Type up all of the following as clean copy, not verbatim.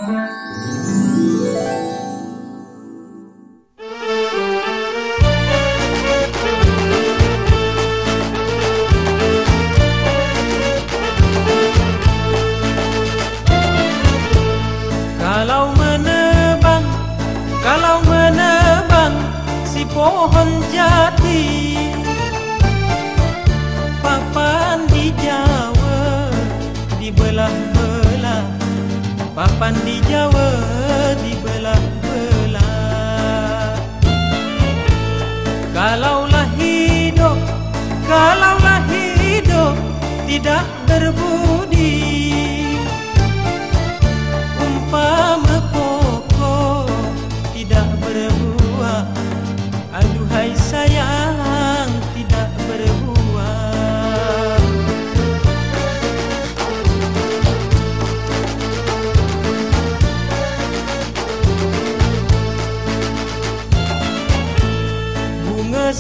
Kalau menebang si pohon jati, papan di Jawa dibelah-belah, papan di Jawa dibelah-belah. Kalaulah hidup tidak berbudi, umpama pokok tidak berbuah, aduhai sayang tidak berbuah. Bunga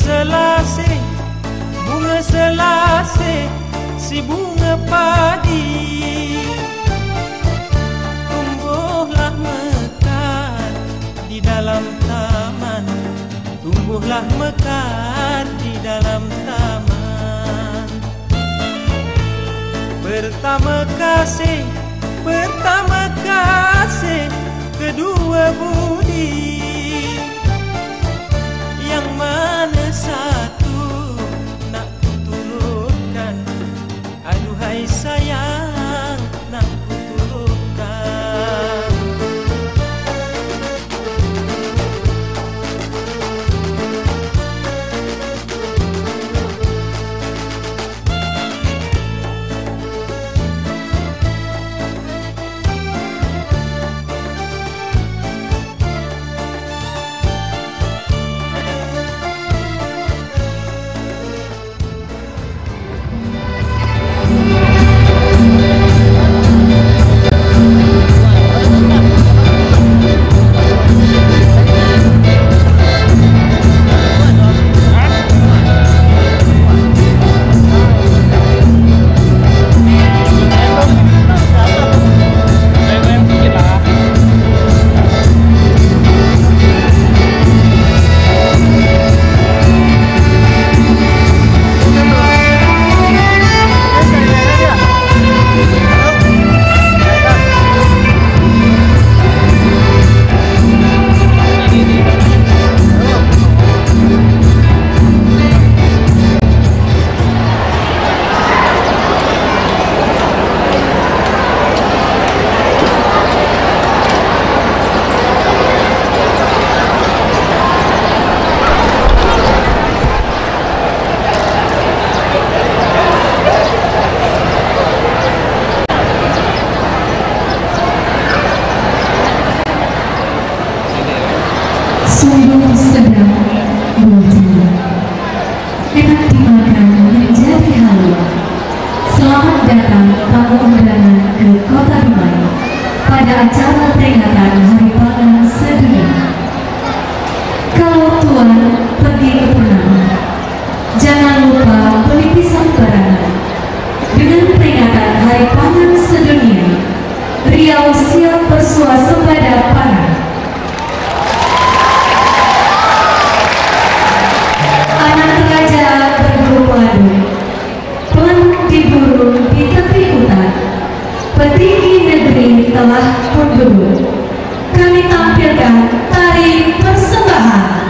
selasih, si bunga padi, tumbuhlah mekar di dalam taman, tumbuhlah mekar di dalam taman. Pertama kasih kedua budi, yang mana satu nak kuturutkan, aduhai sayang nak kuturutkan. Sungguh sedap buatan, enak dimakan menjadi halua. Selamat datang tamu undangan ke Kota Dumai pada acara peringatan Hari Pangan Sedunia. Kalau Tuan pergi ke Purnama, jangan lupa beli pisang barangan. Dengan peringatan Hari Pangan Sedunia, Riau siap bersuasembada pangan. Anak raja berburu padu, pelanuk diburu di tepi hutan, petinggi negeri telah pun duduk. Kami tampilkan tari persembahan.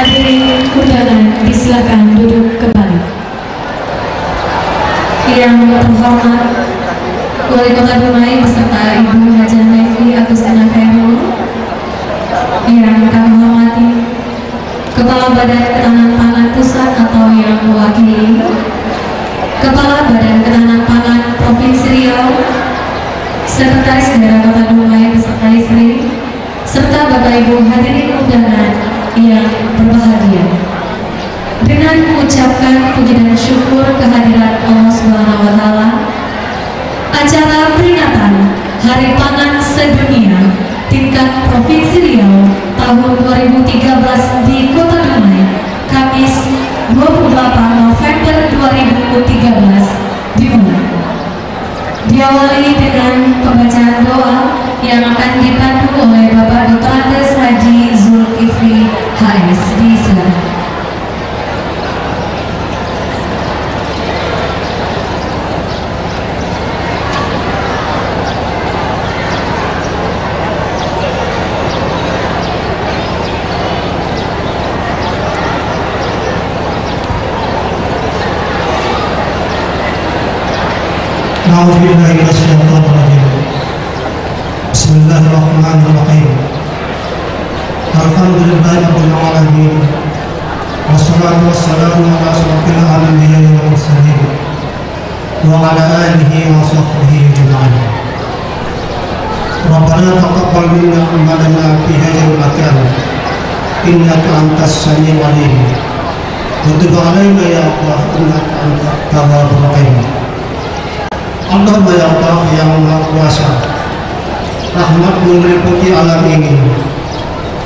Hadirin undangan disilakan duduk kembali. Yang terhormat Wali Kota Dumai beserta Ibu Haja Nevi Agustina Khairul, yang kami hormati Kepala Badan Ketahanan Pangan Pusat atau yang mewakili Kepala Badan Ketahanan Pangan Provinsi Riau, Sekretaris Daerah Kota Dumai beserta istri, serta Bapak Ibu hadirin undangan yang berbahagia. Dengan mengucapkan puji dan syukur kehadiran Allah Subhanahu wa Ta'ala, acara peringatan Hari Pangan Sedunia tingkat Provinsi Riau tahun 2013 di Kota Dumai, Kamis 28 November 2013 dimulai. Diawali dengan pembacaan doa yang akan dipandu oleh Bapak Dr. Andes Haji Zulkifli HS. Disilakan. Bismillahirrahmanirrahim. Alhamdulillahirabbil alamin. Wassalatu wassalamu ala asyrofil anbiya'i wal mursalin wa ala alihi wa sahbihi ajma'in. Rabbana taqabbal minna amalana fi hadzal makan. Innaka antas samiul alim. Wa tub 'alaina ya Allah innaka antat tawwabur rahim. Allahumma ya Allah yang Maha Kuasa, rahmat meliputi alam ini.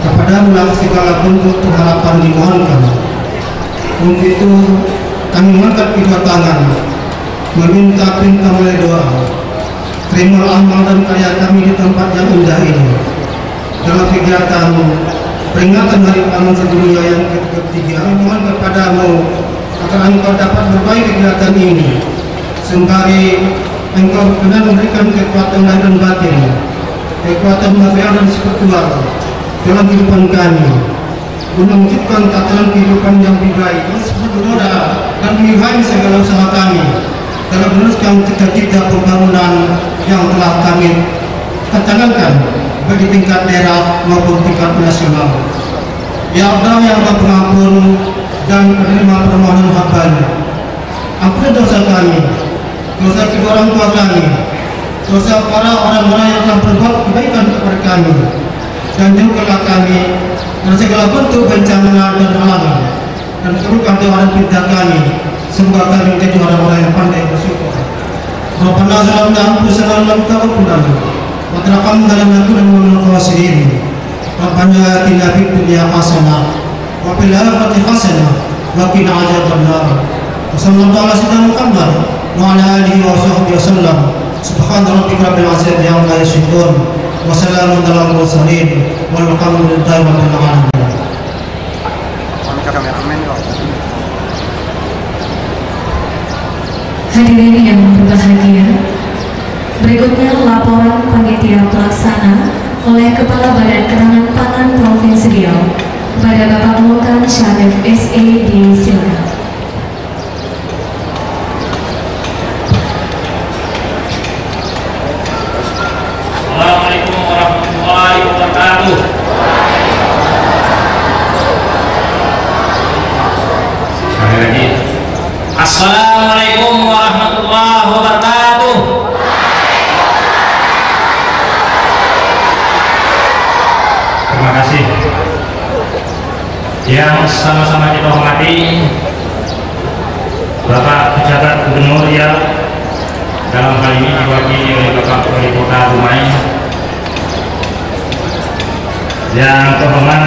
Kepadamu lah segala bentuk harapan dimohonkan. Untuk itu kami mengangkat kedua tangan, meminta perintah melalui doa. Terima amal dan karya kami di tempat yang indah ini. Dalam kegiatan peringatan Hari Pangan Sedunia yang ketiga, kami mohon kepadamu agar engkau dapat berbagi kegiatan ini sembari engkau benar memberikan kekuatan lahir dan batin, kekuatan material dan spiritual dalam kehidupan kami, guna mewujudkan tatanan kehidupan yang lebih baik, berdoa dan mengiringi segala usaha kami dalam meneruskan cita-cita pembangunan yang telah kami canangkan baik di tingkat daerah maupun tingkat nasional. Ya Allah yang Maha Pengampun dan penerima permohonan hamba-Nya, ampuni dosa kami, dosa kedua orang tua kami, dosa para orang-orang yang telah berbuat kebaikan kepada kami, dan jauhkanlah kami dari segala bentuk bencana dan halangan, dan keburukan doa dan perintah kami. Semoga kami menjadi orang-orang yang pandai bersyukur. Rabbana zalamna anfusana wa lam taghfir lana wa tarhamna lanakunanna minal khasirin. Rabbana atina fid dunya hasanah wa fil akhirati hasanah wa qina adzabannar. Sallallahu alaihi wasallam wa ala alihi wa sahbihi wasallam. Subhana rabbika rabbil izzati amma yasifun wa salamun alal mursalin walhamdulillahi rabbil alamin. Hadirin yang berbahagia, berikutnya laporan panitia pelaksana oleh Kepala Badan Ketahanan Pangan Provinsi Riau kepada Bapak Mulkan Syarif SE. Disilakan. Assalamualaikum warahmatullahi wabarakatuh. Sekali lagi, Assalamualaikum warahmatullahi wabarakatuh. Terima kasih. Yang sama-sama kita hormati Bapak Pejabat Gubernur Riau, dalam hal ini diwakili oleh Bapak Wali Kota Dumai. Yang terhormat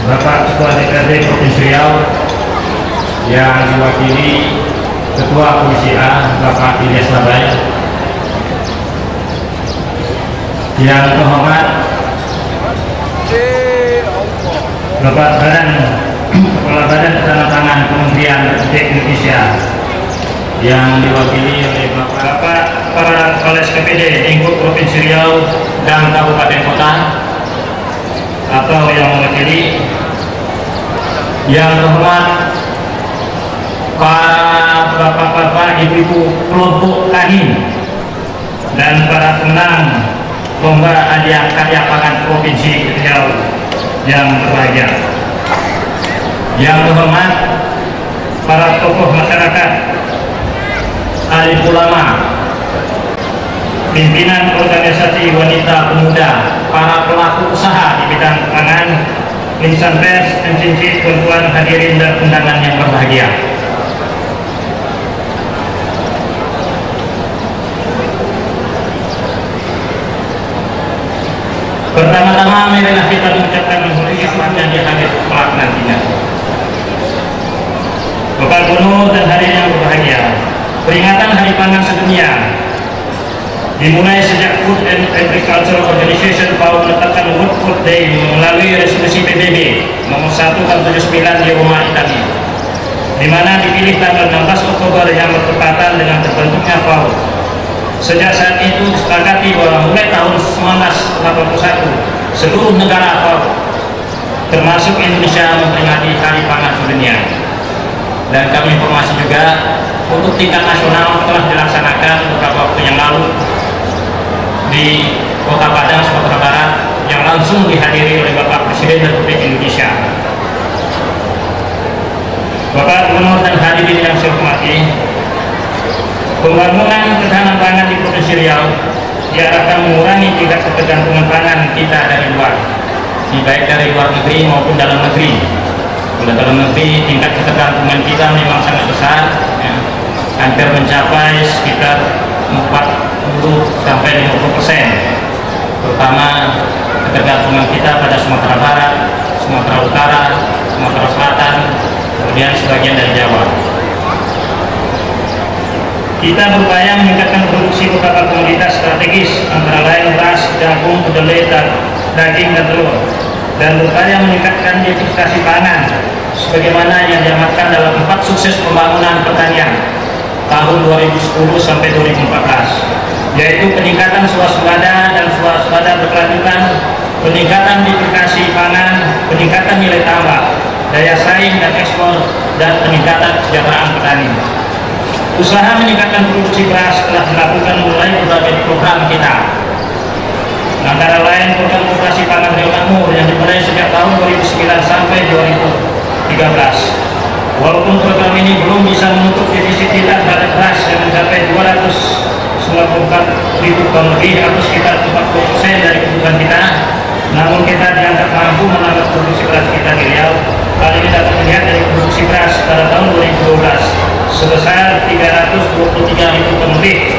Bapak Ketua DPRD Provinsi Riau, yang diwakili Ketua Komisi A Bapak Ilyas Labai. Yang terhormat Bapak Kepala Badan Ketahanan Pangan Kementerian Republik Indonesia, yang diwakili oleh Bapak para kepala SKPD lingkup Provinsi Riau dan Kabupaten Kota, atau yang mewakili yang terhormat para bapak-bapak, ibu-ibu kelompok tani, dan para pemenang lomba hadiah karya pangan Provinsi Riau yang berbahagia. Yang terhormat para tokoh masyarakat, alim ulama, pimpinan organisasi wanita pemuda, para pelaku usaha di bidang pangan, insan pers, instansi, tuan-tuan hadirin dan undangan yang berbahagia. Pertama-tama marilah kita mengucapkan selamat yang dihadir kelak nantinya. Bapak Gubernur dan hadirin yang berbahagia, peringatan Hari Pangan Sedunia dimulai sejak Food and Agriculture Organization PAO menetapkan World Food Day melalui resolusi PBB nomor 1 tahun 79 di Roma, Italia, di mana dipilih tanggal 16 Oktober yang bertepatan dengan terbentuknya PAO. Sejak saat itu disepakati bahwa mulai tahun 1981 seluruh negara PAO termasuk Indonesia memperingati Hari Pangan Sedunia. Dan kami informasi juga untuk tingkat nasional telah dilaksanakan beberapa waktu yang lalu di Kota Padang, Sumatera Barat, yang langsung dihadiri oleh Bapak Presiden Republik Indonesia. Bapak Gubernur dan hadirin yang saya hormati, pembangunan ketahanan pangan di Provinsi Riau diharapkan mengurangi tingkat ketergantungan pangan kita dari luar, baik dari luar negeri maupun dalam negeri. Kalau dalam negeri tingkat ketergantungan kita memang sangat besar, ya, hampir mencapai sekitar 40 sampai 50%, terutama ketergantungan kita pada Sumatera Barat, Sumatera Utara, Sumatera Selatan, kemudian sebagian dari Jawa. Kita berupaya meningkatkan produksi beberapa komoditas strategis, antara lain beras, jagung, kedelai, daging, dan telur, dan berupaya meningkatkan diversifikasi pangan sebagaimana yang diamatkan dalam 4 sukses pembangunan pertanian tahun 2010 sampai 2014, yaitu peningkatan swasembada dan swasembada berkelanjutan, peningkatan diversifikasi pangan, peningkatan nilai tambah, daya saing dan ekspor, dan peningkatan kesejahteraan petani. Usaha meningkatkan produksi beras telah dilakukan mulai berbagai program kita, antara lain program operasi pangan Riau Makmur yang dimulai sejak tahun 2009 sampai 2013. Walaupun program ini belum bisa menutup defisit kita terhadap beras yang mencapai 294.000 ton lebih atau sekitar 40% dari kebutuhan kita, namun kita dianggap mampu menambah produksi beras kita di Riau. Hal ini dapat dilihat dari produksi beras pada tahun 2012 sebesar 323.000 ton lebih,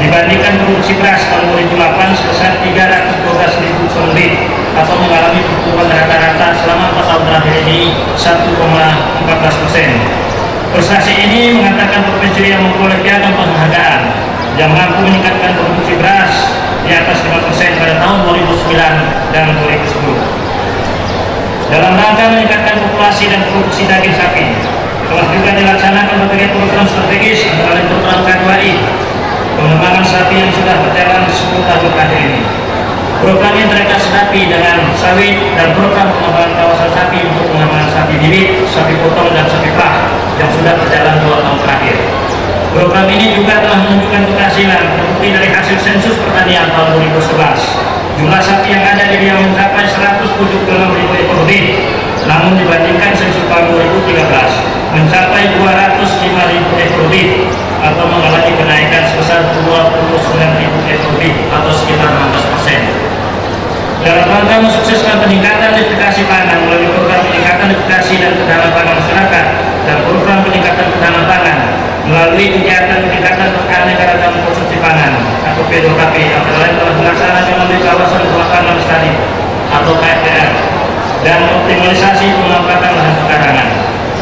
dibandingkan produksi beras tahun 2008 sebesar 312.000 ton lebih, atau mengalami pertumbuhan rata-rata selama 4 tahun terakhir ini 1,14%. Prestasi ini mengatakan Provinsi Riau memperoleh piagam penghargaan yang mampu meningkatkan produksi beras di atas 5% pada tahun 2009 dan 2010. Dalam rangka meningkatkan populasi dan produksi daging sapi, telah juga dilaksanakan berbagai program strategis, antara lain program K2I, pengembangan sapi yang sudah berjalan 10 tahun terakhir ini. Program integrasi sapi dengan sawit dan program pengembangan kawasan sapi untuk pengembangan sapi bibit, sapi potong, dan sapi plah yang sudah berjalan 2 tahun terakhir. Program ini juga telah menunjukkan keberhasilan terbukti dari hasil sensus pertanian tahun 2011. Jumlah sapi yang ada di Riau mencapai 176.000 ekor lebih, namun dibandingkan sensus tahun 2013 mencapai 205.000 ekor lebih, atau mengalami kenaikan sebesar 29.000 ekor lebih atau sekitar 16%. Dalam rangka mensukseskan peningkatan diversifikasi pangan melalui program peningkatan diversifikasi dan ketahanan pangan masyarakat dan program peningkatan ketahanan pangan melalui kegiatan peningkatan keanekaragaman konsumsi pangan atau P2KP, antara lain telah dilaksanakan melalui kawasan kebakaran lestari atau KPL dan optimalisasi pemanfaatan lahan pekarangan.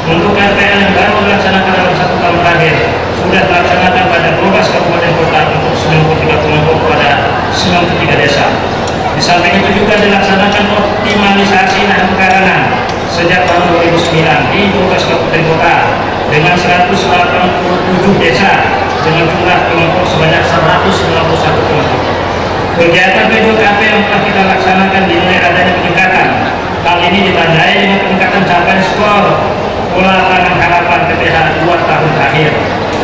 Untuk KPL yang baru dilaksanakan dalam 1 tahun terakhir sudah dilaksanakan pada 12 kabupaten kota untuk 93 kelompok pada 93 desa. Di samping itu juga dilaksanakan optimalisasi lahan pekarangan sejak tahun 2009 di 12 kabupaten kota dengan 187 desa dengan jumlah kelompok sebanyak 191 kelompok. Kegiatan P2KP yang telah kita laksanakan dinilai adanya peningkatan Hal ini ditandai dengan peningkatan capaian skor pola pangan harapan PPH 2 tahun terakhir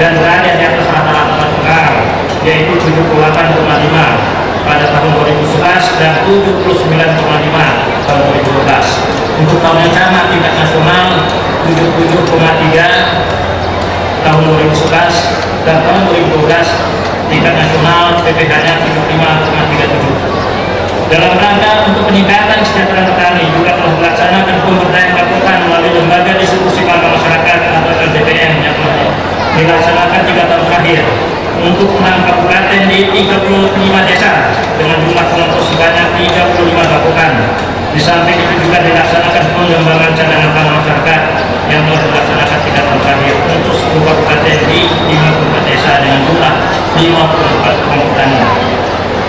dan berada di atas rata-rata nasional, yaitu 78,5 pada tahun 2011 dan 79,5 tahun 2012. Untuk tahun yang sama tingkat nasional 77,3 tahun 2011 dan tahun 2012 tingkat nasional PPH-nya 75,37. Dalam rangka untuk peningkatan kesejahteraan petani juga telah dilaksanakan pemberdayaan pasokan melalui lembaga distribusi pangan masyarakat atau LDPM yang telah dilaksanakan 3 tahun terakhir untuk 6 kabupaten di 35 desa dengan jumlah kelompok sebanyak 35 pasokan. Di samping itu juga dilaksanakan pengembangan cadangan pangan masyarakat yang telah dilaksanakan 3 tahun terakhir untuk 10 kabupaten di 54 desa dengan jumlah 54 kelompok tani.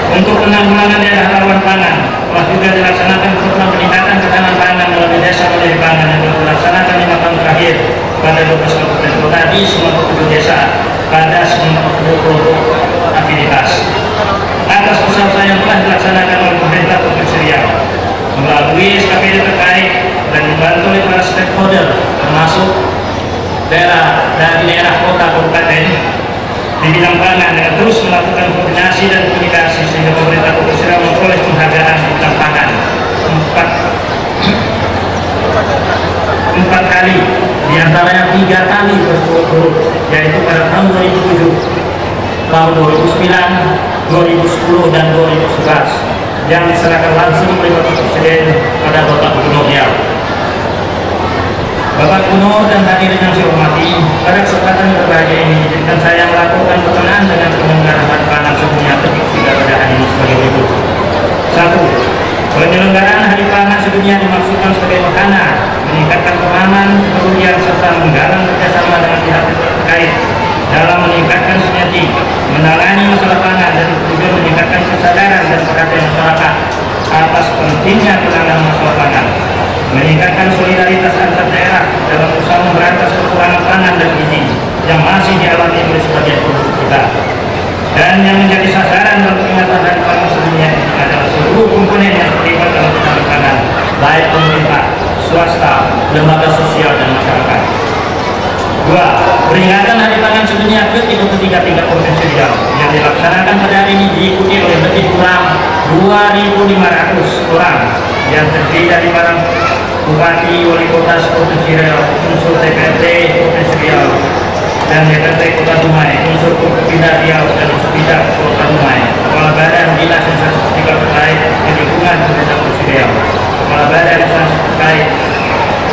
Untuk penanggulangan daerah rawan pangan telah juga dilaksanakan program peningkatan ketahanan pangan melalui desa mandiri pangan yang telah dilaksanakan 5 tahun terakhir pada 12 kabupaten kota di 97 desa pada 90 kelompok aktivitas. Atas usaha yang telah dilaksanakan oleh pemerintah Provinsi Riau melalui SKPD terkait dan dibantu oleh para stakeholder termasuk daerah dari daerah kota kabupaten di bidang pangan dengan terus melakukan koordinasi dan komunikasi sehingga pemerintah Provinsi Riau memperoleh penghargaan di bidang pangan 4 kali, diantaranya 3 kali berturut-turut, yaitu pada tahun 2007, tahun 2009, 2010 dan 2011 yang diserahkan langsung oleh Bapak Presiden pada Bapak Gubernur Riau. Bapak Gubernur dan hadirin yang saya hormati, pada kesempatan yang berbahagia ini izinkan saya melakukan perkenalan dengan penyelenggaraan hari pangan sedunia ketiga pada hari ini sebagai berikut. 1. Penyelenggaraan hari pangan sedunia dimaksudkan sebagai wahana meningkatkan pemahaman, kepedulian serta menggalang kerjasama dengan pihak terkait dalam meningkatkan sinergi, menangani masalah pangan dan tujuan meningkatkan kesadaran dan perhatian masyarakat atas pentingnya penanganan masalah pangan, meningkatkan solidaritas antar daerah dalam usaha memberantas kekurangan pangan dan gizi yang masih dialami oleh sebagian penduduk kita. Dan yang menjadi sasaran dalam peringatan Hari Pangan Sedunia ini adalah seluruh komponen yang terlibat dalam ketahanan pangan, baik pemerintah, swasta, lembaga sosial dan masyarakat. 2. Peringatan Hari Pangan Sedunia ke-33 tingkat Provinsi Riau yang dilaksanakan pada hari ini diikuti oleh lebih kurang 2.500 orang yang terdiri dari para bupati, wali kota Provinsi Riau, unsur DPRD Provinsi Riau, dan DPRD Kota Dumai, unsur Forkopimda Riau dan unsur Bidang Kota Dumai, kepala badan dinas instansi vertikal terkait di lingkungan pemerintah Provinsi Riau, kepala badan instansi terkait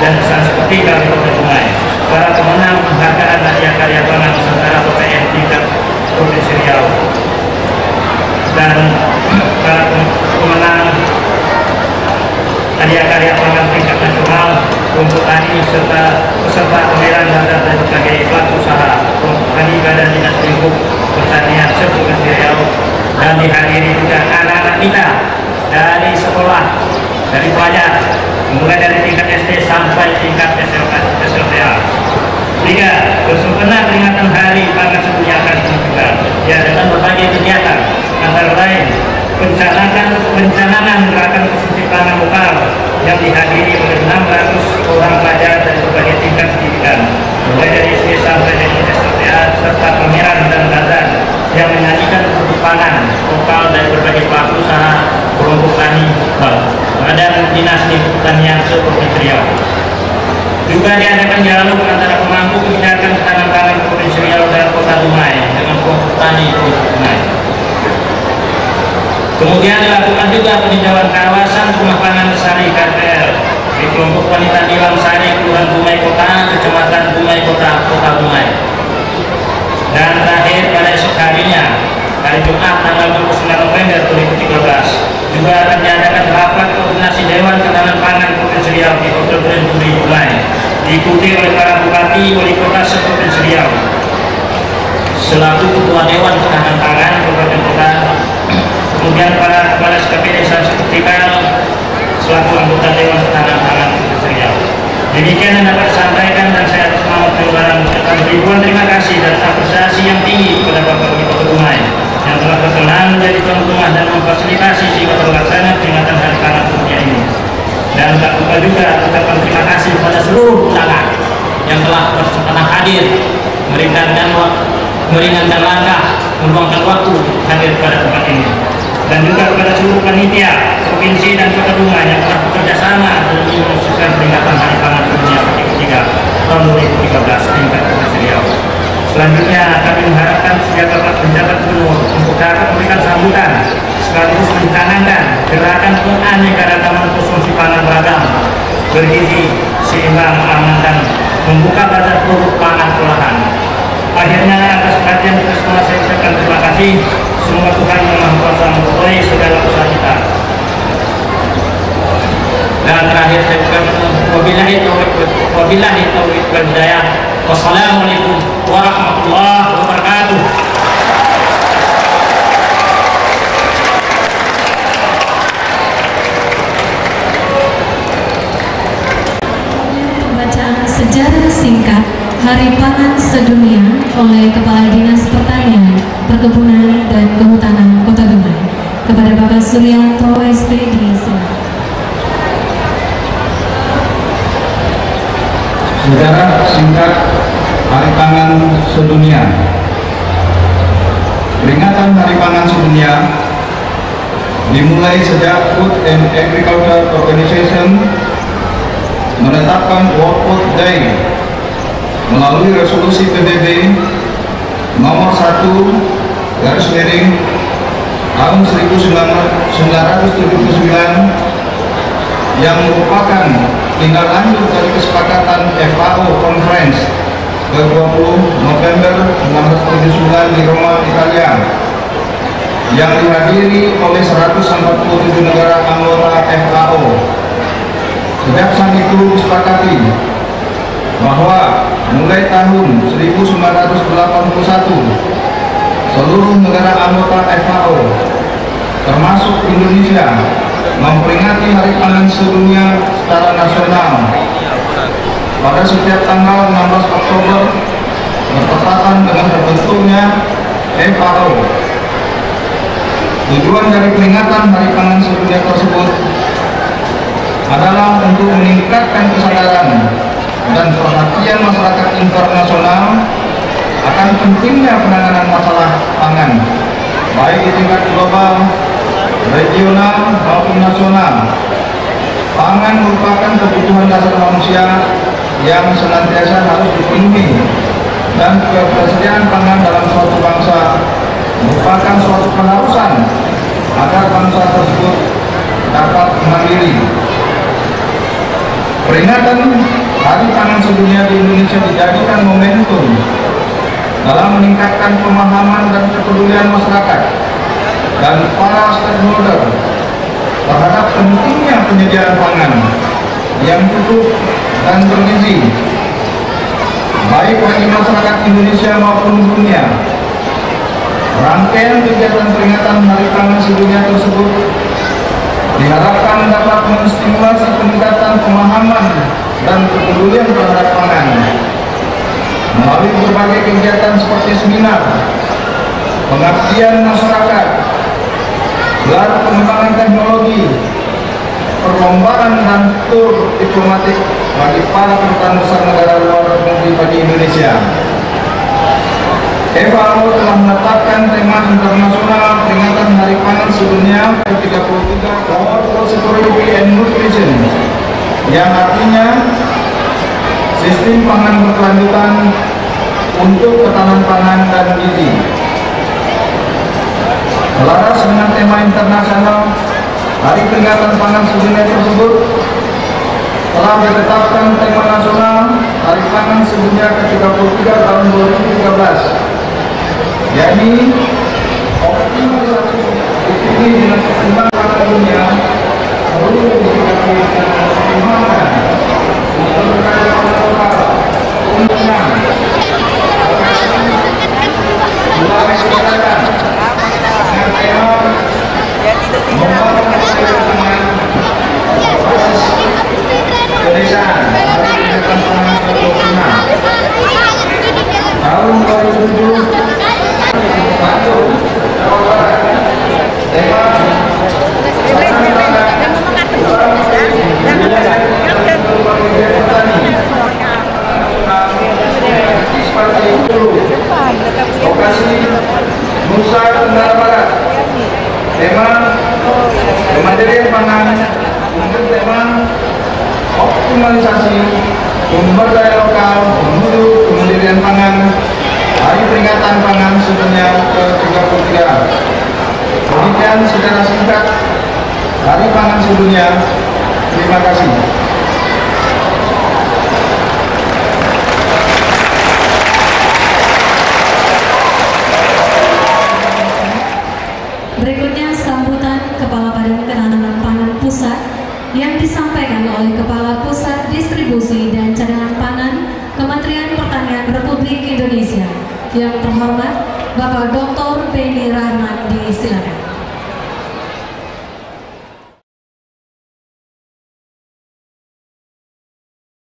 dan instansi vertikal di Kota Dumai, para pemenang penghargaan hadiah karya pangan Nusantara PPN tingkat Provinsi Riau, dan para pemenang hadiah karya pangan tingkat nasional untuk tani serta peserta pemilihan dan dari berbagai pelaku usaha tani badan dinas lingkup pertanian Provinsi Riau, dan dihadiri juga anak-anak kita dari sekolah, dari pelajar mulai dari tingkat SD sampai tingkat SLTA. 3. Bersempena peringatan Hari Pangan Sedunia akan dilakukan ya dengan berbagai kegiatan antara lain perencanaan gerakan konsumsi pangan lokal yang dihadiri oleh 600 orang pelajar dari berbagai tingkat pendidikan mulai dari SD sampai dengan SLTA, serta pameran dan bazar yang menyajikan produk pangan lokal dari berbagai pelaku usaha, kelompok tani, badan dinas lingkup pertanian Provinsi Riau. Juga diadakan dialog antara pemangku kebijakan ketahanan pangan Provinsi Riau dan Kota Dumai dengan kelompok tani Provinsi Dumai. Kemudian dilakukan juga peninjauan kawasan rumah pangan Sari KPR di kelompok wanita di Sari, Kelurahan Dumai Kota, Kecamatan Dumai Kota, Kota Dumai. Dan terakhir pada esok harinya, hari Jumat tanggal 29 November 2013, juga akan diadakan rapat koordinasi Dewan Ketahanan Pangan Provinsi Riau di Hotel Grand Dumai, diikuti oleh para bupati, wali kota se-Provinsi Riau selaku ketua Dewan Ketahanan Pangan Kabupaten Kota, kemudian para kepala SKPD instansi vertikal selaku anggota Dewan Ketahanan Pangan Provinsi Riau. Demikian yang dapat disampaikan, dan saya atas nama penyelenggaraan mengucapkan ribuan terima kasih dan apresiasi yang tinggi kepada Bapak Wali Kota Dumai yang telah berkenan menjadi tuan rumah dan memfasilitasi sehingga terlaksana peringatan Hari Pangan Sedunia ini. Dan tak lupa yang telah bersedia hadir, meringankan langkah, meluangkan waktu hadir pada tempat ini. Dan juga kepada seluruh panitia provinsi dan kota Dunga yang telah bekerja sama dalam menyukseskan peringatan Hari Pangan Dunia ketiga tahun 2013 tingkat Provinsi Riau. Selanjutnya kami mengharapkan setiap bapak penjabat gubernur untuk dapat memberikan sambutan sekaligus mencanangkan gerakan penganeka-ragaman konsumsi pangan beragam, bergizi, seimbang, aman, dan membuka bazar produk pangan olahan. Akhirnya atas perhatian kita semua saya ucapkan terima kasih. Semoga Tuhan Yang Maha Kuasa memberkahi segala usaha kita. Dan terakhir saya ucapkan wabillahi taufiq wal hidayah. Wassalamualaikum warahmatullahi wabarakatuh. Pembacaan sejarah singkat Hari Pangan Sedunia oleh Kepala Dinas Pertanian, Perkebunan dan Kehutanan Kota Dumai kepada Bapak Suryanto SPD. Sejarah singkat Hari Pangan Sedunia. Peringatan Hari Pangan Sedunia dimulai sejak Food and Agriculture Organization menetapkan World Food Day melalui resolusi PBB nomor 1 tahun 1979 yang merupakan tindak lanjut dari kesepakatan FAO Conference ke-20 November 1979 di Roma, Italia, yang dihadiri oleh 147 negara anggota FAO. Sejak saat itu disepakati bahwa mulai tahun 1981 seluruh negara anggota FAO termasuk Indonesia memperingati Hari Pangan Sedunia secara nasional pada setiap tanggal 16 Oktober bertepatan dengan terbentuknya FAO. Tujuan dari peringatan Hari Pangan Sedunia tersebut adalah untuk meningkatkan kesadaran dan perhatian masyarakat internasional akan pentingnya penanganan masalah pangan, baik di tingkat global, regional maupun nasional. Pangan merupakan kebutuhan dasar manusia yang senantiasa harus dipenuhi, dan ketersediaan pangan dalam suatu bangsa merupakan suatu keharusan agar bangsa tersebut dapat mandiri. Peringatan Hari Pangan Sedunia di Indonesia dijadikan momentum dalam meningkatkan pemahaman dan kepedulian masyarakat dan para stakeholder terhadap pentingnya penyediaan pangan yang cukup dan bergizi, baik bagi masyarakat Indonesia maupun dunia. Rangkaian kegiatan peringatan Hari Pangan Sedunia tersebut diharapkan dapat menstimulasi peningkatan pemahaman dan kepedulian terhadap pangan melalui berbagai kegiatan seperti seminar, pengabdian masyarakat, gelar pengembangan teknologi, perlombaan dan tur diplomatik bagi para kedutaan besar negara luar negeri bagi Indonesia. FAO telah menetapkan tema internasional peringatan Hari Pangan Sedunia ke-33 Food Security and Nutrition, yang artinya sistem pangan berkelanjutan untuk ketahanan pangan dan gizi. Selaras dengan tema internasional, Hari Peringatan Pangan Sedunia tersebut telah ditetapkan tema nasional Hari Pangan Sedunia ke-33 tahun 2013, yakni optimalisasi ini dengan keseimbangan pangan dunia perlu diperhatikan perkembangan berbagai pangan lokal, penggunaan, mulai kebijakan dengan tema membangun pangan pedesaan dari kegiatan pangan ke-26 tahun 2007. Tema Nasional menuju Kemandirian Pangan Hari Peringatan Pangan Sedunia ke-33. Demikian secara singkat Hari Pangan Sedunia. Terima kasih. Berikutnya sambutan Kepala Badan Ketahanan Pangan Pusat yang disampaikan oleh Kepala Pusat Distribusi dan Cadangan Pangan Kementerian Pertanian Republik Indonesia. Yang terhormat Bapak Dr. Beni Rahmadi.